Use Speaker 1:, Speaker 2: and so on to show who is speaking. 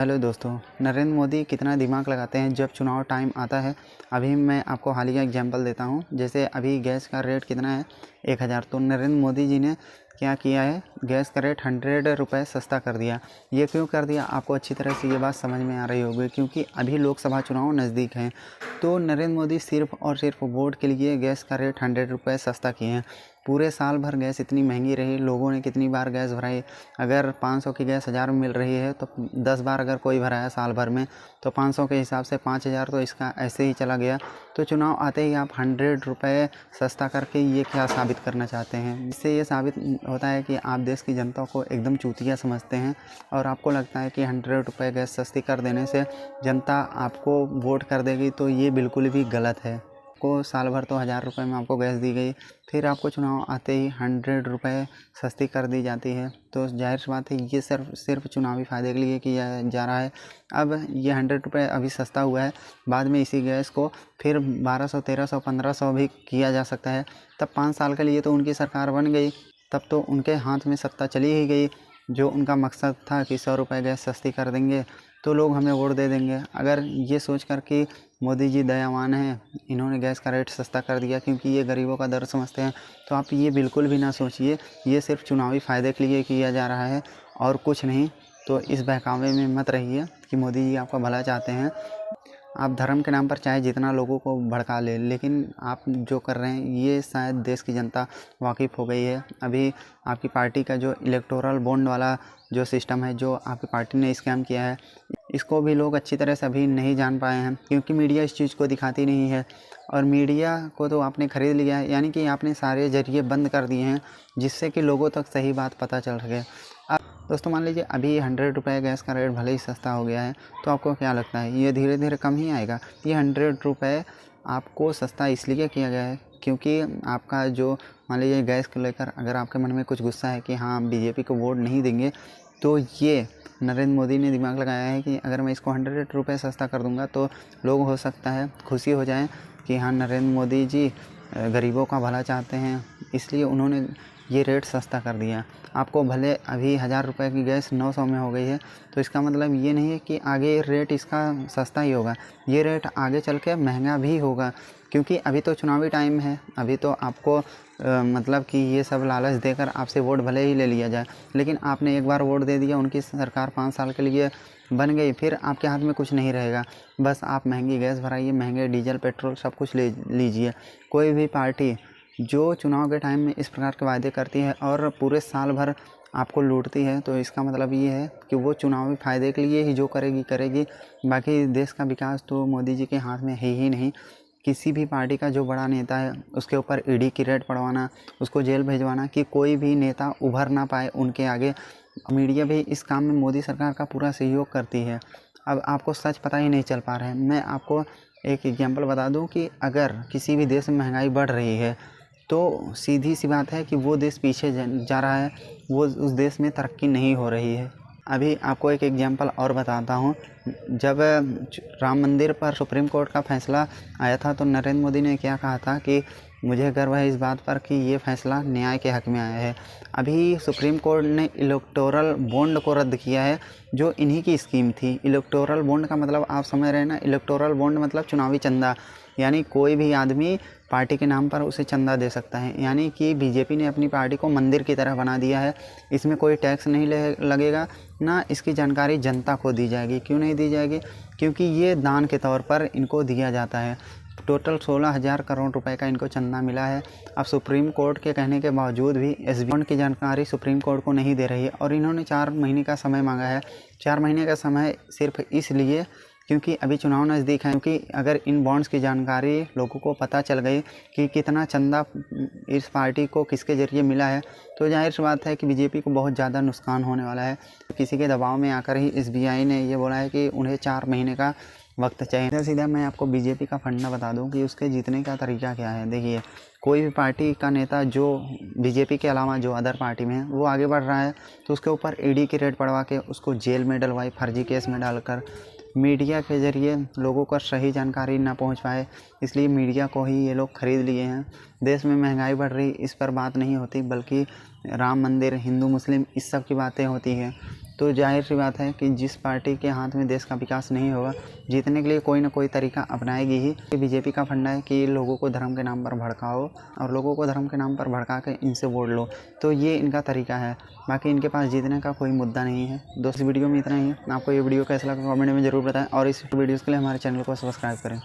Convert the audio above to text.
Speaker 1: Hello दोस्तों, नरेंद्र मोदी कितना दिमाग लगाते हैं जब चुनाव टाइम आता है। अभी मैं आपको हालिया एग्जांपल देता हूं। जैसे अभी गैस का रेट कितना है, 1000। तो नरेंद्र मोदी जी ने क्या किया है, गैस का रेट 100 रुपये सस्ता कर दिया। ये क्यों कर दिया, आपको अच्छी तरह से ये बात समझ में आ रही होगी, क्योंकि अभी लोकसभा चुनाव नज़दीक हैं। तो नरेंद्र मोदी सिर्फ और सिर्फ वोट के लिए गैस का रेट 100 रुपये सस्ता किए हैं। पूरे साल भर गैस इतनी महंगी रही, लोगों ने कितनी बार गैस भराई। अगर 500 की गैस 1000 में मिल रही है तो 10 बार अगर कोई भराया साल भर में, तो 500 के हिसाब से 5000 तो इसका ऐसे ही चला गया। तो चुनाव आते ही आप 100 रुपये सस्ता करके ये क्या साबित करना चाहते हैं। इससे ये साबित होता है कि आप देश की जनता को एकदम चूतिया समझते हैं और आपको लगता है कि 100 रुपये गैस सस्ती कर देने से जनता आपको वोट कर देगी। तो ये बिल्कुल भी गलत है। को साल भर तो 1000 रुपये में आपको गैस दी गई, फिर आपको चुनाव आते ही 100 रुपये सस्ती कर दी जाती है। तो जाहिर सी बात है ये सिर्फ चुनावी फ़ायदे के लिए किया जा रहा है। अब ये 100 रुपये अभी सस्ता हुआ है, बाद में इसी गैस को फिर 1200, 1300, 1500 भी किया जा सकता है। तब 5 साल के लिए तो उनकी सरकार बन गई, तब तो उनके हाथ में सत्ता चली ही गई। जो उनका मकसद था कि 100 रुपये गैस सस्ती कर देंगे तो लोग हमें वोट दे देंगे। अगर ये सोच कर कि मोदी जी दयावान हैं, इन्होंने गैस का रेट सस्ता कर दिया क्योंकि ये गरीबों का दर्द समझते हैं, तो आप ये बिल्कुल भी ना सोचिए। ये सिर्फ चुनावी फ़ायदे के लिए किया जा रहा है और कुछ नहीं। तो इस बहकावे में मत रहिए कि मोदी जी आपका भला चाहते हैं। आप धर्म के नाम पर चाहे जितना लोगों को भड़का ले, लेकिन आप जो कर रहे हैं ये शायद देश की जनता वाकिफ़ हो गई है। अभी आपकी पार्टी का जो इलेक्टोरल बॉन्ड वाला जो सिस्टम है, जो आपकी पार्टी ने स्कैम किया है, इसको भी लोग अच्छी तरह से अभी नहीं जान पाए हैं, क्योंकि मीडिया इस चीज़ को दिखाती नहीं है। और मीडिया को तो आपने ख़रीद लिया है, यानी कि आपने सारे ज़रिए बंद कर दिए हैं जिससे कि लोगों तक सही बात पता चल सके। अब दोस्तों मान लीजिए अभी 100 रुपये गैस का रेट भले ही सस्ता हो गया है, तो आपको क्या लगता है ये धीरे धीरे कम ही आएगा? ये 100 रुपये आपको सस्ता इसलिए किया गया है क्योंकि आपका जो मान लीजिए गैस को लेकर अगर आपके मन में कुछ गुस्सा है कि हाँ बीजेपी को वोट नहीं देंगे, तो ये नरेंद्र मोदी ने दिमाग लगाया है कि अगर मैं इसको 100 रुपये सस्ता कर दूंगा तो लोग हो सकता है खुशी हो जाएं कि हाँ नरेंद्र मोदी जी गरीबों का भला चाहते हैं, इसलिए उन्होंने ये रेट सस्ता कर दिया। आपको भले अभी 1000 रुपये की गैस 900 में हो गई है, तो इसका मतलब ये नहीं है कि आगे रेट इसका सस्ता ही होगा। ये रेट आगे चल के महंगा भी होगा, क्योंकि अभी तो चुनावी टाइम है। अभी तो आपको मतलब कि ये सब लालच देकर आपसे वोट भले ही ले लिया जाए, लेकिन आपने एक बार वोट दे दिया, उनकी सरकार 5 साल के लिए बन गई, फिर आपके हाथ में कुछ नहीं रहेगा। बस आप महंगी गैस भराइए, महंगे डीजल पेट्रोल सब कुछ ले लीजिए। कोई भी पार्टी जो चुनाव के टाइम में इस प्रकार के वायदे करती है और पूरे साल भर आपको लूटती है, तो इसका मतलब ये है कि वो चुनावी फ़ायदे के लिए ही जो करेगी। बाकी देश का विकास तो मोदी जी के हाथ में है ही नहीं। किसी भी पार्टी का जो बड़ा नेता है उसके ऊपर ईडी की रेड पड़वाना, उसको जेल भिजवाना कि कोई भी नेता उभर ना पाए उनके आगे। मीडिया भी इस काम में मोदी सरकार का पूरा सहयोग करती है। अब आपको सच पता ही नहीं चल पा रहा है। मैं आपको एक एग्जांपल बता दूं कि अगर किसी भी देश में महंगाई बढ़ रही है तो सीधी सी बात है कि वो देश पीछे जा रहा है, वो उस देश में तरक्की नहीं हो रही है। अभी आपको एक एग्जांपल और बताता हूँ। जब राम मंदिर पर सुप्रीम कोर्ट का फ़ैसला आया था, तो नरेंद्र मोदी ने क्या कहा था कि मुझे गर्व है इस बात पर कि ये फ़ैसला न्याय के हक़ में आया है। अभी सुप्रीम कोर्ट ने इलेक्टोरल बॉन्ड को रद्द किया है, जो इन्हीं की स्कीम थी। इलेक्टोरल बॉन्ड का मतलब आप समझ रहे हैं ना, इलेक्टोरल बॉन्ड मतलब चुनावी चंदा, यानी कोई भी आदमी पार्टी के नाम पर उसे चंदा दे सकता है। यानी कि बीजेपी ने अपनी पार्टी को मंदिर की तरह बना दिया है। इसमें कोई टैक्स नहीं लगेगा, ना इसकी जानकारी जनता को दी जाएगी। क्यों नहीं दी जाएगी? क्योंकि ये दान के तौर पर इनको दिया जाता है। टोटल 16,000 करोड़ रुपए का इनको चंदा मिला है। अब सुप्रीम कोर्ट के कहने के बावजूद भी एस बॉन्ड की जानकारी सुप्रीम कोर्ट को नहीं दे रही है, और इन्होंने 4 महीने का समय मांगा है। 4 महीने का समय सिर्फ इसलिए क्योंकि अभी चुनाव नज़दीक है। क्योंकि अगर इन बॉन्ड्स की जानकारी लोगों को पता चल गई कि कितना चंदा इस पार्टी को किसके ज़रिए मिला है, तो जाहिर सी बात है कि बीजेपी को बहुत ज़्यादा नुकसान होने वाला है। किसी के दबाव में आकर ही एसबीआई ने ये बोला है कि उन्हें 4 महीने का वक्त चाहिए। सीधा मैं आपको बीजेपी का फंडा बता दूं कि उसके जीतने का तरीका क्या है। देखिए, कोई भी पार्टी का नेता जो बीजेपी के अलावा जो अदर पार्टी में है वो आगे बढ़ रहा है, तो उसके ऊपर ईडी की रेड पड़वा के उसको जेल में डलवाई, फर्जी केस में डालकर। मीडिया के ज़रिए लोगों को सही जानकारी ना पहुंच पाए, इसलिए मीडिया को ही ये लोग ख़रीद लिए हैं। देश में महंगाई बढ़ रही, इस पर बात नहीं होती, बल्कि राम मंदिर, हिंदू मुस्लिम, इस सब की बातें होती हैं। तो जाहिर सी बात है कि जिस पार्टी के हाथ में देश का विकास नहीं होगा, जीतने के लिए कोई ना कोई तरीका अपनाएगी ही। बीजेपी का फंडा है कि लोगों को धर्म के नाम पर भड़काओ और लोगों को धर्म के नाम पर भड़का के इनसे वोट लो, तो ये इनका तरीका है। बाकी इनके पास जीतने का कोई मुद्दा नहीं है। दोस्तों वीडियो में इतना ही है। आपको ये वीडियो कैसा लगा कमेंट में ज़रूर बताएं और इस वीडियोज़ के लिए हमारे चैनल को सब्सक्राइब करें।